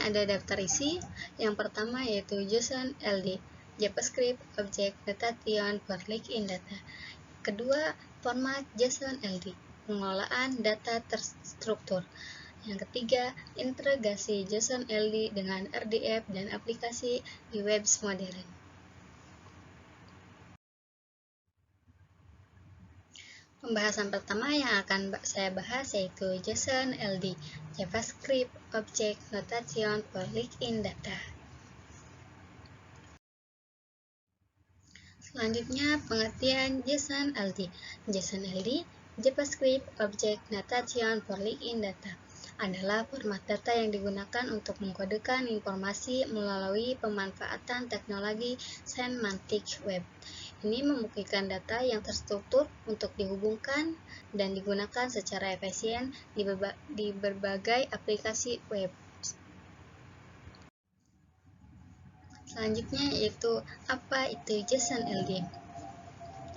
ada daftar isi. Yang pertama yaitu JSON LD, JavaScript Object Notation for Login Data. Kedua, format JSON LD, pengelolaan data terstruktur. Yang ketiga, integrasi JSON LD dengan RDF dan aplikasi di web modern. Pembahasan pertama yang akan saya bahas yaitu JSON LD, JavaScript Object Notation for Login Data. Selanjutnya, pengertian JSON LD. JSON LD, JavaScript Object Notation for Login Data, adalah format data yang digunakan untuk mengkodekan informasi melalui pemanfaatan teknologi semantik web. Ini memungkinkan data yang terstruktur untuk dihubungkan dan digunakan secara efisien di berbagai aplikasi web. Selanjutnya yaitu apa itu JSON LD.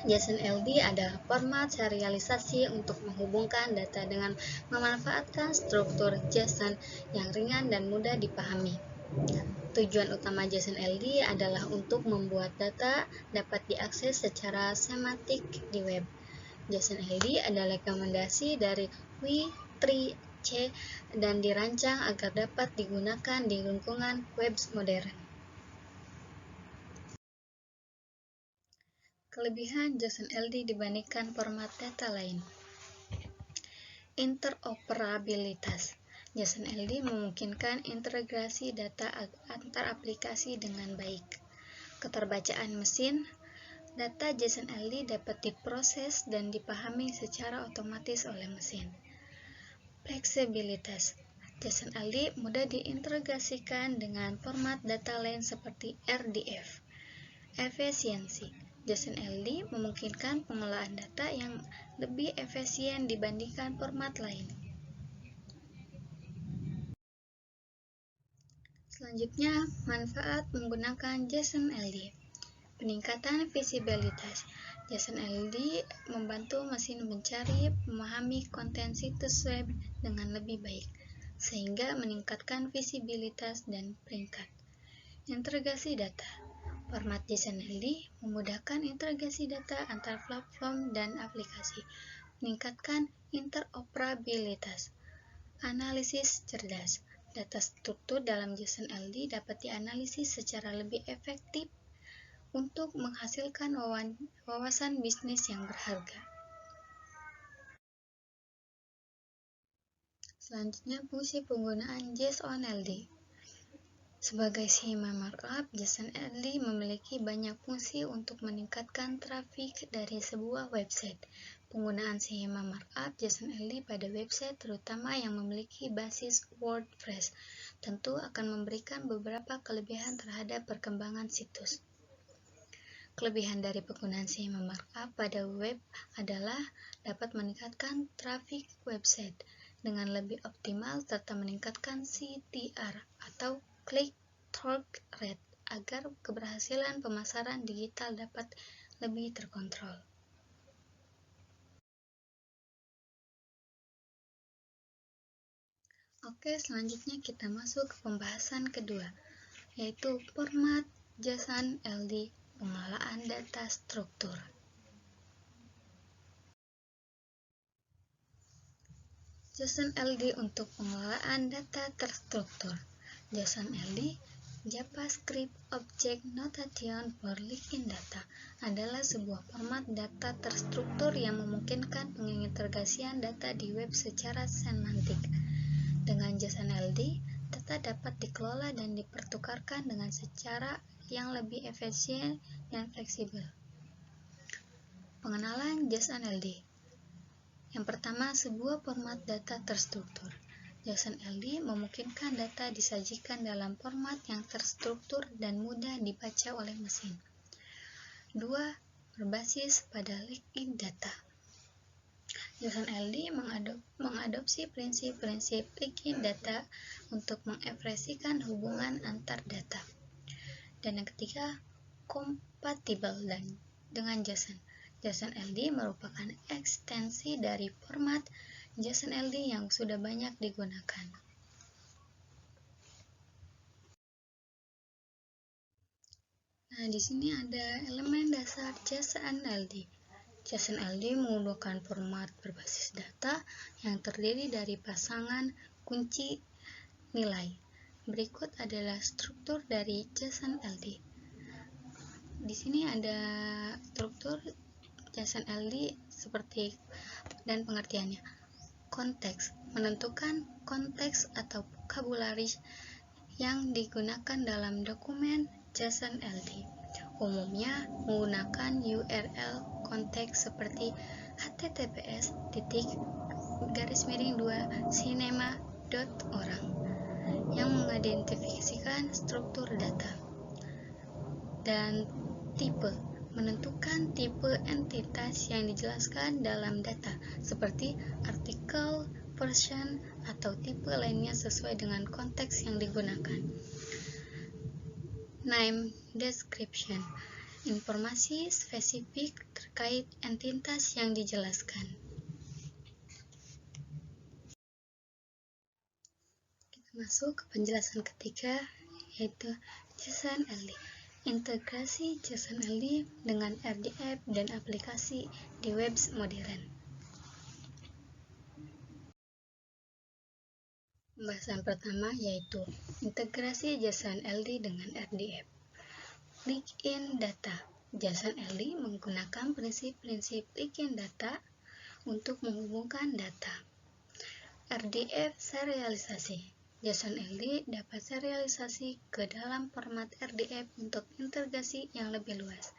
JSON LD adalah format serialisasi untuk menghubungkan data dengan memanfaatkan struktur JSON yang ringan dan mudah dipahami. Tujuan utama JSON LD adalah untuk membuat data dapat diakses secara semantik di web. JSON LD adalah rekomendasi dari W3C dan dirancang agar dapat digunakan di lingkungan web modern. Kelebihan JSON LD dibandingkan format data lain. Interoperabilitas. JSON LD memungkinkan integrasi data antar aplikasi dengan baik. Keterbacaan mesin. Data JSON LD dapat diproses dan dipahami secara otomatis oleh mesin. Fleksibilitas. JSON LD mudah diintegrasikan dengan format data lain seperti RDF. Efisiensi. JSON LD memungkinkan pengolahan data yang lebih efisien dibandingkan format lain. Selanjutnya, manfaat menggunakan JSON LD. Peningkatan visibilitas. JSON LD membantu mesin mencari, memahami konten situs web dengan lebih baik, sehingga meningkatkan visibilitas dan peringkat. Integrasi data. Format JSON LD memudahkan integrasi data antar platform dan aplikasi, meningkatkan interoperabilitas. Analisis cerdas. Data struktur dalam JSON LD dapat dianalisis secara lebih efektif untuk menghasilkan wawasan bisnis yang berharga. Selanjutnya, fungsi penggunaan JSON LD. Sebagai schema markup, JSON LD memiliki banyak fungsi untuk meningkatkan trafik dari sebuah website. Penggunaan schema markup JSON LD pada website, terutama yang memiliki basis WordPress, tentu akan memberikan beberapa kelebihan terhadap perkembangan situs. Kelebihan dari penggunaan schema markup pada web adalah dapat meningkatkan trafik website dengan lebih optimal serta meningkatkan CTR atau click-through rate agar keberhasilan pemasaran digital dapat lebih terkontrol. Oke, selanjutnya kita masuk ke pembahasan kedua, yaitu format JSON LD, pengelolaan data struktur. JSON LD untuk pengelolaan data terstruktur. JSON LD, JavaScript Object Notation for Login Data, adalah sebuah format data terstruktur yang memungkinkan pengintegrasian data di web secara semantik. Dengan JSON LD, data dapat dikelola dan dipertukarkan dengan secara yang lebih efisien dan fleksibel. Pengenalan JSON LD. Yang pertama, sebuah format data terstruktur. JSON LD memungkinkan data disajikan dalam format yang terstruktur dan mudah dibaca oleh mesin. 2. Berbasis pada login data. JSON LD mengadopsi prinsip-prinsip login data untuk mengekspresikan hubungan antar data. Dan yang ketiga, kompatibel dengan JSON. JSON LD merupakan ekstensi dari format JSON LD yang sudah banyak digunakan. Nah, di sini ada elemen dasar JSON-LD. JSON-LD menggunakan format berbasis data yang terdiri dari pasangan kunci nilai. Berikut adalah struktur dari JSON-LD. Di sini ada struktur JSON-LD seperti dan pengertiannya. Konteks menentukan konteks atau vocabulary yang digunakan dalam dokumen JSON-LD. Umumnya menggunakan URL konteks seperti https://2cinema.orang yang mengidentifikasikan struktur data. Dan tipe menentukan tipe entitas yang dijelaskan dalam data seperti artikel, version, atau tipe lainnya sesuai dengan konteks yang digunakan. Name description informasi spesifik terkait entitas yang dijelaskan. Kita masuk ke penjelasan ketiga, yaitu JSON-LD. Integrasi JSON-LD dengan RDF dan aplikasi di web modern. Pembahasan pertama yaitu integrasi JSON-LD dengan RDF. Link-in data. JSON-LD menggunakan prinsip-prinsip link-in data untuk menghubungkan data. RDF serialisasi. JSON-LD dapat serialisasi ke dalam format RDF untuk integrasi yang lebih luas.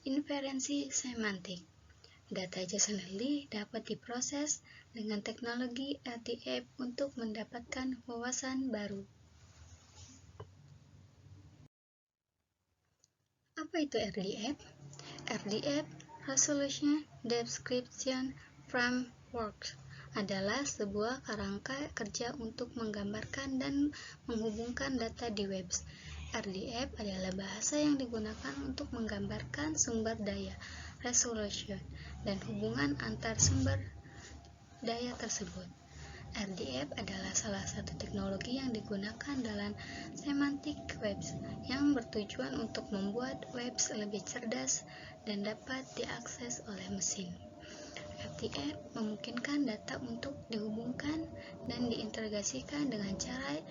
Inferensi semantik. Data JSON-LD dapat diproses dengan teknologi RDF untuk mendapatkan wawasan baru. Apa itu RDF? RDF Resolution Description Framework adalah sebuah kerangka kerja untuk menggambarkan dan menghubungkan data di web. RDF adalah bahasa yang digunakan untuk menggambarkan sumber daya, resolution, dan hubungan antar sumber daya tersebut. RDF adalah salah satu teknologi yang digunakan dalam semantik web yang bertujuan untuk membuat web lebih cerdas dan dapat diakses oleh mesin. RDF memungkinkan data untuk dihubungkan dan diintegrasikan dengan cara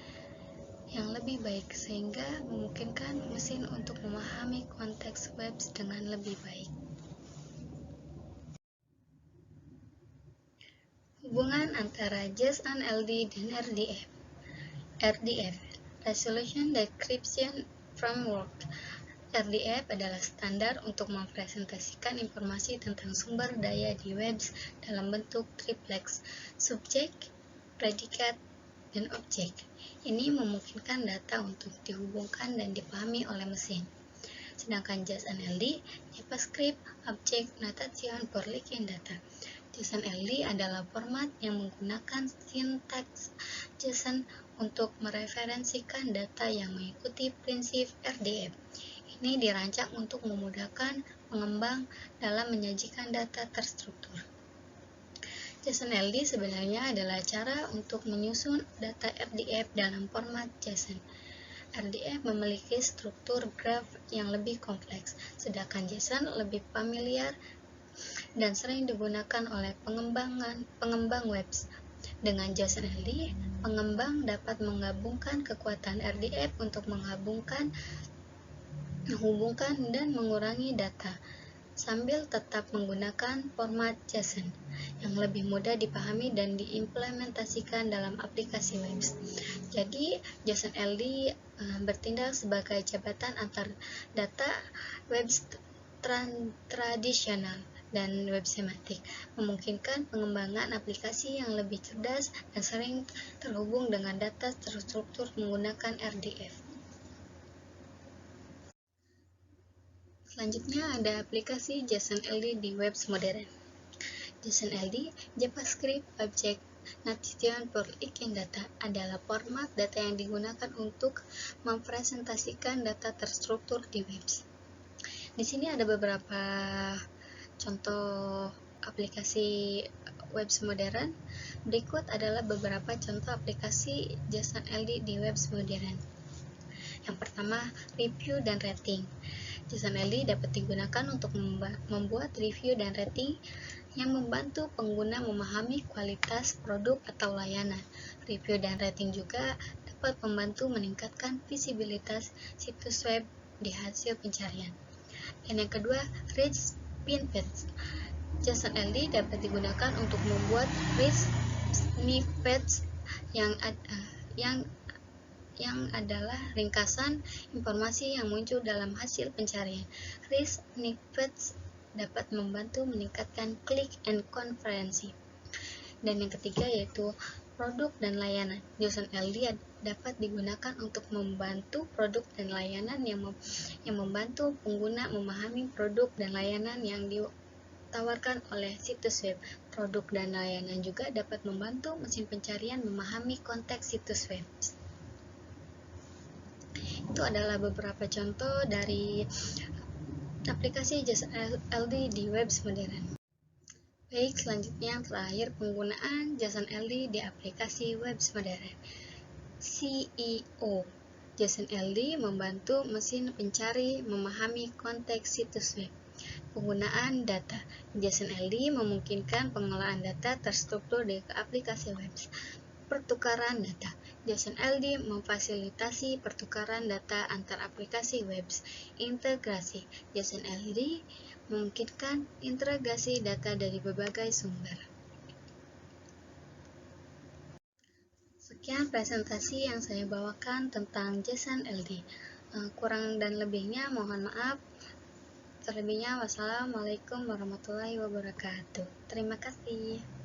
yang lebih baik sehingga memungkinkan mesin untuk memahami konteks web dengan lebih baik. Hubungan antara JSON-LD dan RDF. RDF Resolution Description Framework. RDF adalah standar untuk mempresentasikan informasi tentang sumber daya di web dalam bentuk triplex, subjek, predikat, dan objek. Ini memungkinkan data untuk dihubungkan dan dipahami oleh mesin. Sedangkan JSON-LD, JavaScript, Object Notation for Linking Data. JSON-LD adalah format yang menggunakan sintaks JSON untuk mereferensikan data yang mengikuti prinsip RDF. Ini dirancang untuk memudahkan pengembang dalam menyajikan data terstruktur. JSON-LD sebenarnya adalah cara untuk menyusun data RDF dalam format JSON. RDF memiliki struktur graf yang lebih kompleks, sedangkan JSON lebih familiar dan sering digunakan oleh pengembang web. Dengan JSON-LD, pengembang dapat menggabungkan kekuatan RDF untuk menghubungkan dan mengurangi data, sambil tetap menggunakan format JSON yang lebih mudah dipahami dan diimplementasikan dalam aplikasi web. Jadi, JSON-LD bertindak sebagai jembatan antar data web tradisional dan web semantik, memungkinkan pengembangan aplikasi yang lebih cerdas dan sering terhubung dengan data terstruktur menggunakan RDF. Selanjutnya ada aplikasi JSON-LD di web modern. JSON-LD, JavaScript Object Notation for Linking Data adalah format data yang digunakan untuk mempresentasikan data terstruktur di web. Di sini ada beberapa contoh aplikasi web modern. Berikut adalah beberapa contoh aplikasi JSON-LD di web modern. Yang pertama, review dan rating. JSON LD dapat digunakan untuk membuat review dan rating yang membantu pengguna memahami kualitas produk atau layanan. Review dan rating juga dapat membantu meningkatkan visibilitas situs web di hasil pencarian. Dan yang kedua, rich snippets. JSON LD dapat digunakan untuk membuat rich snippets yang adalah ringkasan informasi yang muncul dalam hasil pencarian. Rich snippets dapat membantu meningkatkan klik and conversion. Dan yang ketiga yaitu produk dan layanan. JSON LD dapat digunakan untuk membantu produk dan layanan yang membantu pengguna memahami produk dan layanan yang ditawarkan oleh situs web. Produk dan layanan juga dapat membantu mesin pencarian memahami konteks situs web. Itu adalah beberapa contoh dari aplikasi JSON LD di web modern. Baik, selanjutnya yang terakhir, penggunaan JSON LD di aplikasi web modern. SEO. JSON LD membantu mesin pencari memahami konteks situs web. Penggunaan data. JSON LD memungkinkan pengolahan data terstruktur di aplikasi web. Pertukaran data. JSON LD memfasilitasi pertukaran data antar aplikasi web. Integrasi. JSON LD memungkinkan integrasi data dari berbagai sumber. Sekian presentasi yang saya bawakan tentang JSON LD. Kurang dan lebihnya mohon maaf. Terlebihnya wassalamualaikum warahmatullahi wabarakatuh. Terima kasih.